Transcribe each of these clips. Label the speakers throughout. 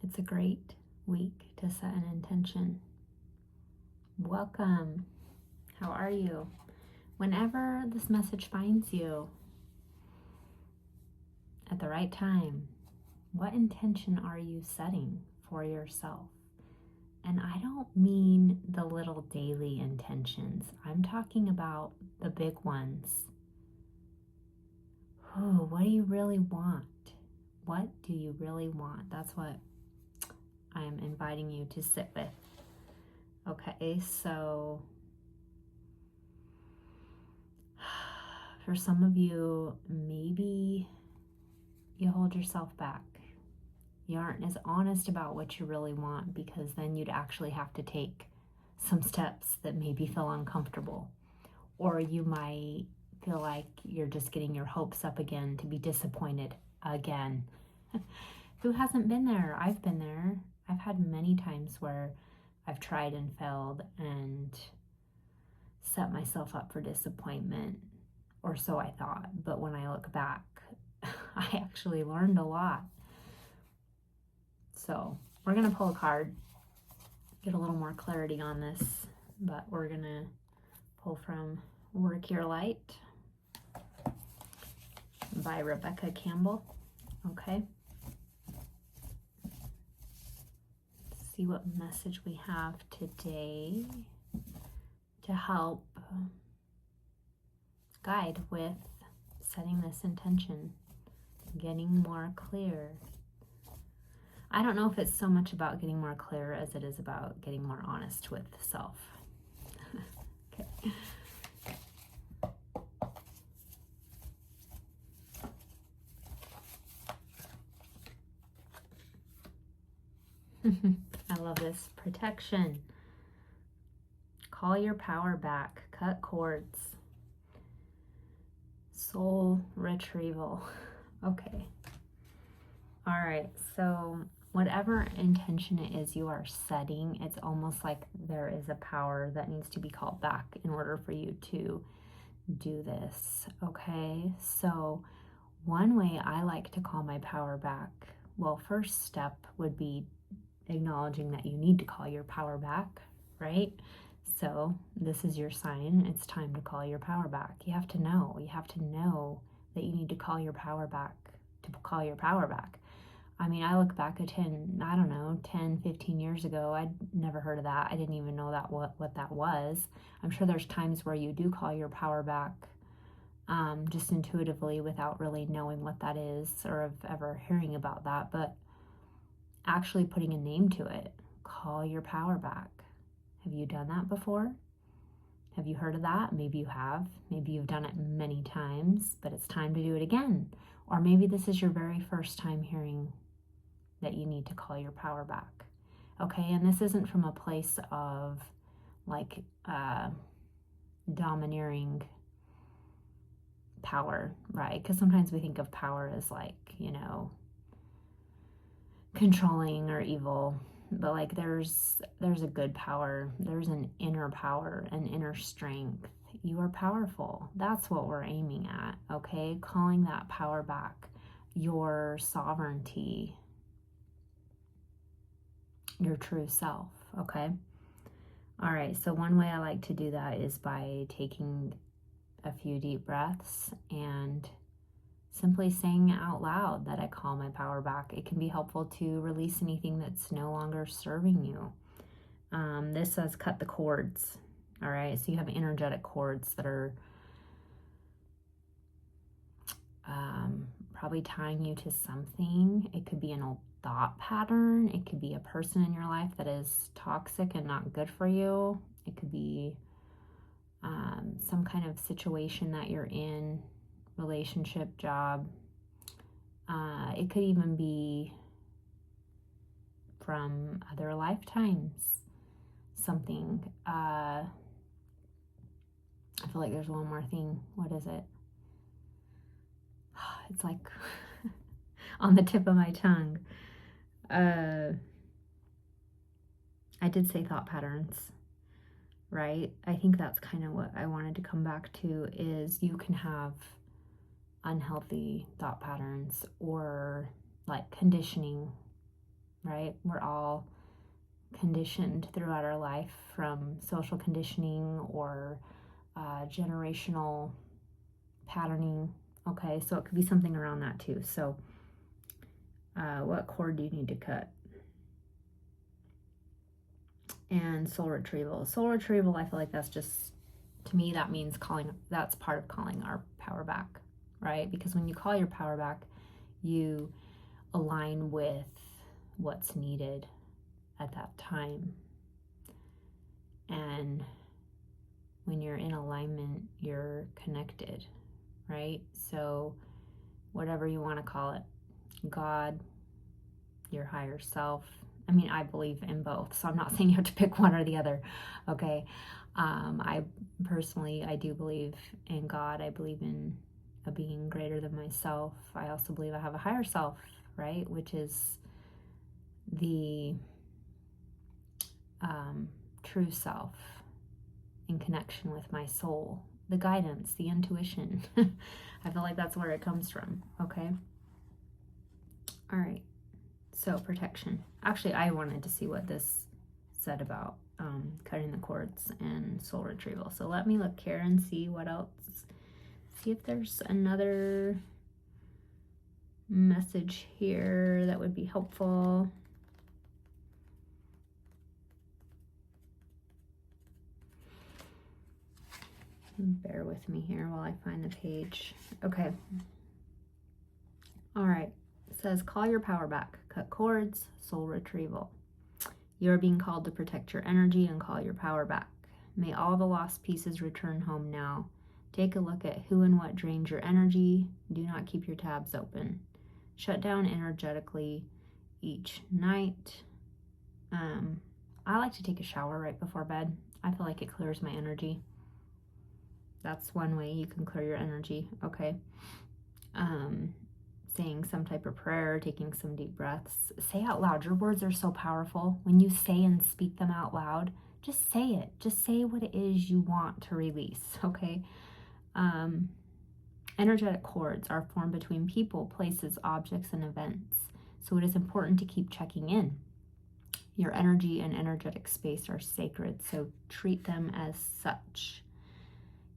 Speaker 1: It's a great week to set an intention. Welcome. How are you? Whenever this message finds you at the right time, what intention are you setting for yourself? And I don't mean the little daily intentions. I'm talking about the big ones. Oh, what do you really want? What do you really want? That's what I'm inviting you to sit with. Okay, so for some of you, maybe you hold yourself back. You aren't as honest about what you really want, because then you'd actually have to take some steps that maybe feel uncomfortable. Or you might feel like you're just getting your hopes up again to be disappointed again. Who hasn't been there? I've been there. I've had many times where I've tried and failed and set myself up for disappointment, or so I thought. But when I look back, I actually learned a lot. So we're going to pull a card, get a little more clarity on this, but we're going to pull from Work Your Light by Rebecca Campbell. Okay. See what message we have today to help guide with setting this intention, getting more clear. I don't know if it's so much about getting more clear as it is about getting more honest with self. Okay. I love this. Protection. Call your power back. Cut cords. Soul retrieval. Okay. All right. So whatever intention it is you are setting, it's almost like there is a power that needs to be called back in order for you to do this. Okay. So one way I like to call my power back, well, first step would be acknowledging that you need to call your power back, right? So this is your sign. It's time to call your power back. You have to know that you need to call your power back to call your power back. I mean, I look back at 10, 15 years ago, I'd never heard of that. I didn't even know that what that was. I'm sure there's times where you do call your power back just intuitively without really knowing what that is or of ever hearing about that, but actually putting a name to it. Call your power back. Have you done that before? Have you heard of that? Maybe you have. Maybe you've done it many times, but it's time to do it again. Or maybe this is your very first time hearing that you need to call your power back. Okay, and this isn't from a place of like domineering power, right? Because sometimes we think of power as like, controlling or evil, but like there's a good power. There's an inner power, an inner strength. You are powerful. That's what we're aiming at. Okay, calling that power back, your sovereignty, your true self. Okay. All right, so one way I like to do that is by taking a few deep breaths and simply saying out loud that I call my power back. It can be helpful to release anything that's no longer serving you. This says cut the cords. All right, so you have energetic cords that are probably tying you to something. It could be an old thought pattern. It could be a person in your life that is toxic and not good for you. It could be some kind of situation that you're in, relationship, job. It could even be from other lifetimes. Something. I feel like there's one more thing. What is it? It's like on the tip of my tongue. I did say thought patterns, right? I think that's kind of what I wanted to come back to, is you can have unhealthy thought patterns or like conditioning right? We're all conditioned throughout our life from social conditioning or generational patterning. Okay, so it could be something around that too. So what cord do you need to cut? And soul retrieval. Soul retrieval, I feel like that's just, to me, that means calling, that's part of calling our power back, right? Because when you call your power back, you align with what's needed at that time. And when you're in alignment, you're connected, right? So whatever you want to call it, God, your higher self. I mean, I believe in both, so I'm not saying you have to pick one or the other, okay? I personally, I do believe in God. I believe in a being greater than myself. I also believe I have a higher self, right? Which is the true self in connection with my soul, the guidance, the intuition. I feel like that's where it comes from, okay? All right. So protection. Actually, I wanted to see what this said about cutting the cords and soul retrieval. So let me look here and see what else. See if there's another message here that would be helpful. Bear with me here while I find the page. Okay. All right. It says, call your power back, cut cords, soul retrieval. You are being called to protect your energy and call your power back. May all the lost pieces return home now. Take a look at who and what drains your energy. Do not keep your tabs open. Shut down energetically each night. I like to take a shower right before bed. I feel like it clears my energy. That's one way you can clear your energy, okay? Saying some type of prayer, taking some deep breaths. Say out loud. Your words are so powerful. When you say and speak them out loud, just say it. Just say what it is you want to release, okay? Energetic cords are formed between people, places, objects, and events. So it is important to keep checking in. Your energy and energetic space are sacred, so treat them as such.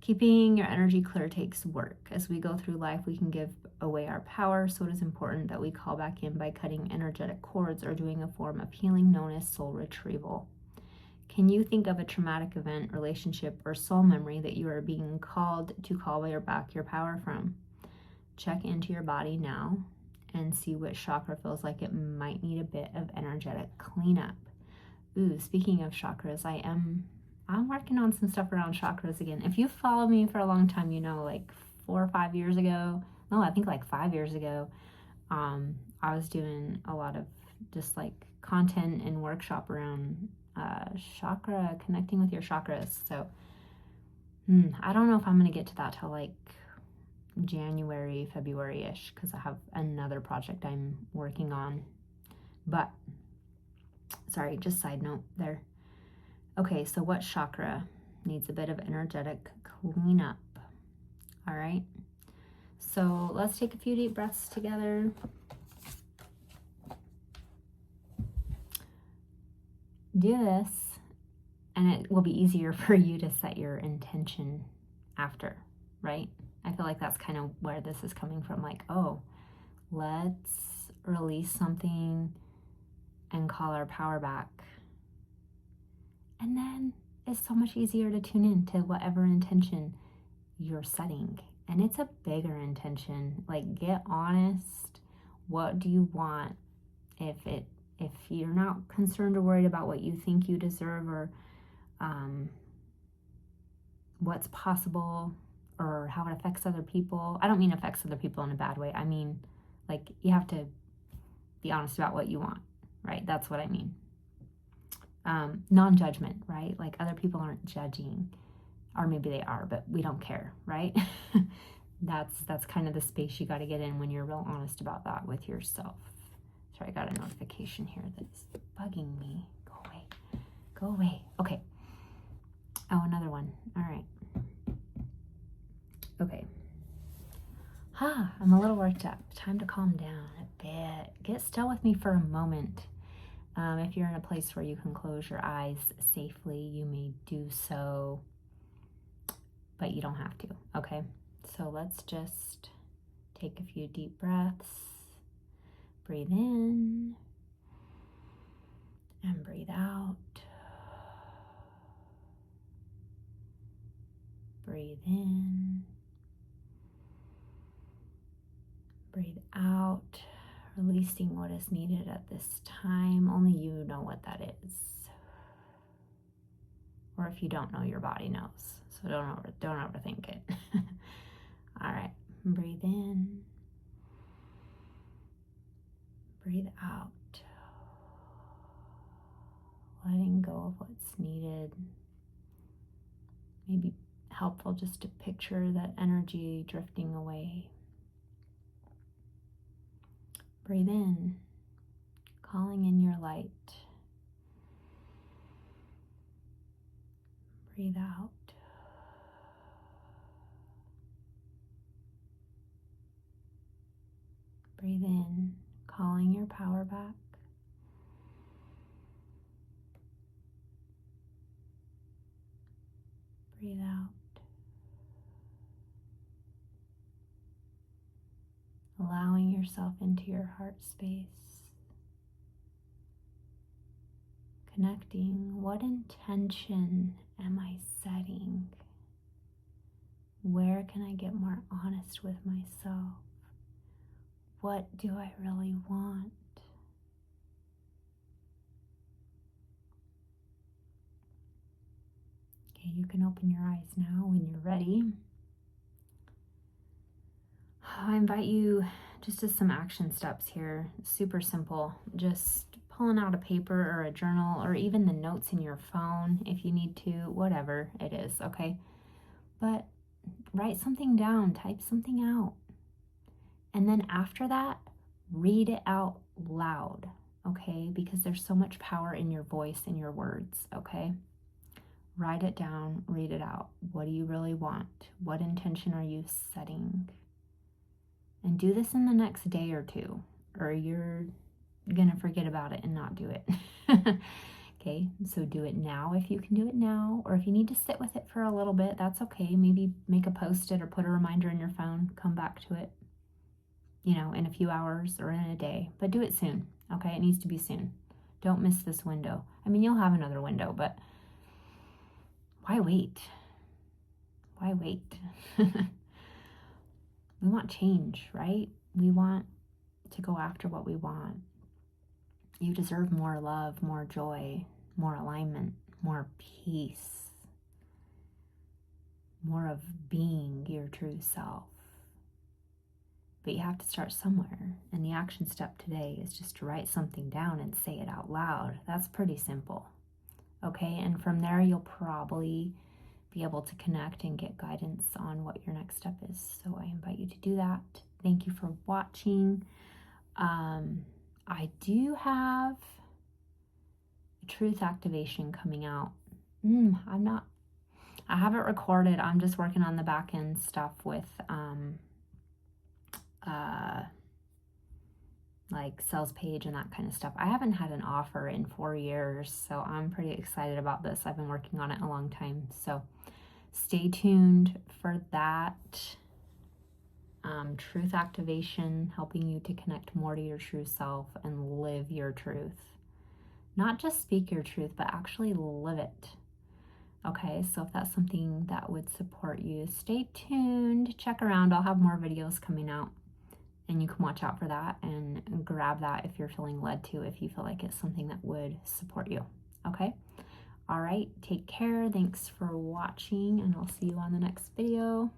Speaker 1: Keeping your energy clear takes work. As we go through life, we can give away our power, so it is important that we call back in by cutting energetic cords or doing a form of healing known as soul retrieval. Can you think of a traumatic event, relationship, or soul memory that you are being called to call back your power from? Check into your body now and see which chakra feels like it might need a bit of energetic cleanup. Ooh, speaking of chakras, I'm working on some stuff around chakras again. If you follow me for a long time, you know, like 4 or 5 years ago, no, I think like 5 years ago, I was doing a lot of just like content and workshop around chakra, connecting with your chakras. So I don't know if I'm going to get to that till like January, February-ish, because I have another project I'm working on. But, sorry, just side note there. Okay, so what chakra needs a bit of energetic cleanup? All right, so let's take a few deep breaths together. Do this, and it will be easier for you to set your intention after, right? I feel like that's kind of where this is coming from, like, oh, let's release something and call our power back. And then it's so much easier to tune in to whatever intention you're setting. And it's a bigger intention. Like, get honest. What do you want? If you're not concerned or worried about what you think you deserve, or what's possible, or how it affects other people. I don't mean affects other people in a bad way. I mean, like, you have to be honest about what you want, right? That's what I mean. Non-judgment, right? Like, other people aren't judging, or maybe they are, but we don't care, right? That's kind of the space you got to get in when you're real honest about that with yourself. Sorry, I got a notification here that's bugging me. Go away. Go away. Okay. Oh, another one. All right. Okay. I'm a little worked up. Time to calm down a bit. Get still with me for a moment. If you're in a place where you can close your eyes safely, you may do so, but you don't have to, okay? So let's just take a few deep breaths. Breathe in and breathe out. Breathe in. Breathe out. Releasing what is needed at this time. Only you know what that is. Or if you don't know, your body knows. So don't overthink it. All right. Breathe in. Breathe out. Letting go of what's needed. Maybe helpful just to picture that energy drifting away. Breathe in, calling in your light. Breathe out. Breathe in, calling your power back. Breathe out. Allowing yourself into your heart space. Connecting. What intention am I setting? Where can I get more honest with myself? What do I really want? Okay, you can open your eyes now when you're ready. I invite you just to some action steps here. Super simple. Just pulling out a paper or a journal or even the notes in your phone if you need to, whatever it is, okay? But write something down, type something out. And then after that, read it out loud, okay? Because there's so much power in your voice and your words, okay? Write it down, read it out. What do you really want? What intention are you setting? And do this in the next day or two, or you're gonna forget about it and not do it. Okay, so do it now if you can do it now, or if you need to sit with it for a little bit, that's okay. Maybe make a post-it or put a reminder in your phone, come back to it, you know, in a few hours or in a day, but do it soon, okay? It needs to be soon. Don't miss this window. I mean, you'll have another window, but why wait? Why wait? We want change, right? We want to go after what we want. You deserve more love, more joy, more alignment, more peace, more of being your true self. But you have to start somewhere. And the action step today is just to write something down and say it out loud. That's pretty simple. Okay, and from there you'll probably be able to connect and get guidance on what your next step is. So I invite you to do that. Thank you for watching. I do have a truth activation coming out. I haven't recorded. I'm just working on the back end stuff with like sales page and that kind of stuff. I haven't had an offer in 4 years, so I'm pretty excited about this. I've been working on it a long time, so stay tuned for that. Truth activation, helping you to connect more to your true self and live your truth. Not just speak your truth, but actually live it. Okay, so if that's something that would support you, stay tuned, check around. I'll have more videos coming out, and you can watch out for that and grab that if you're feeling led to, if you feel like it's something that would support you. Okay, all right, take care. Thanks for watching, and I'll see you on the next video.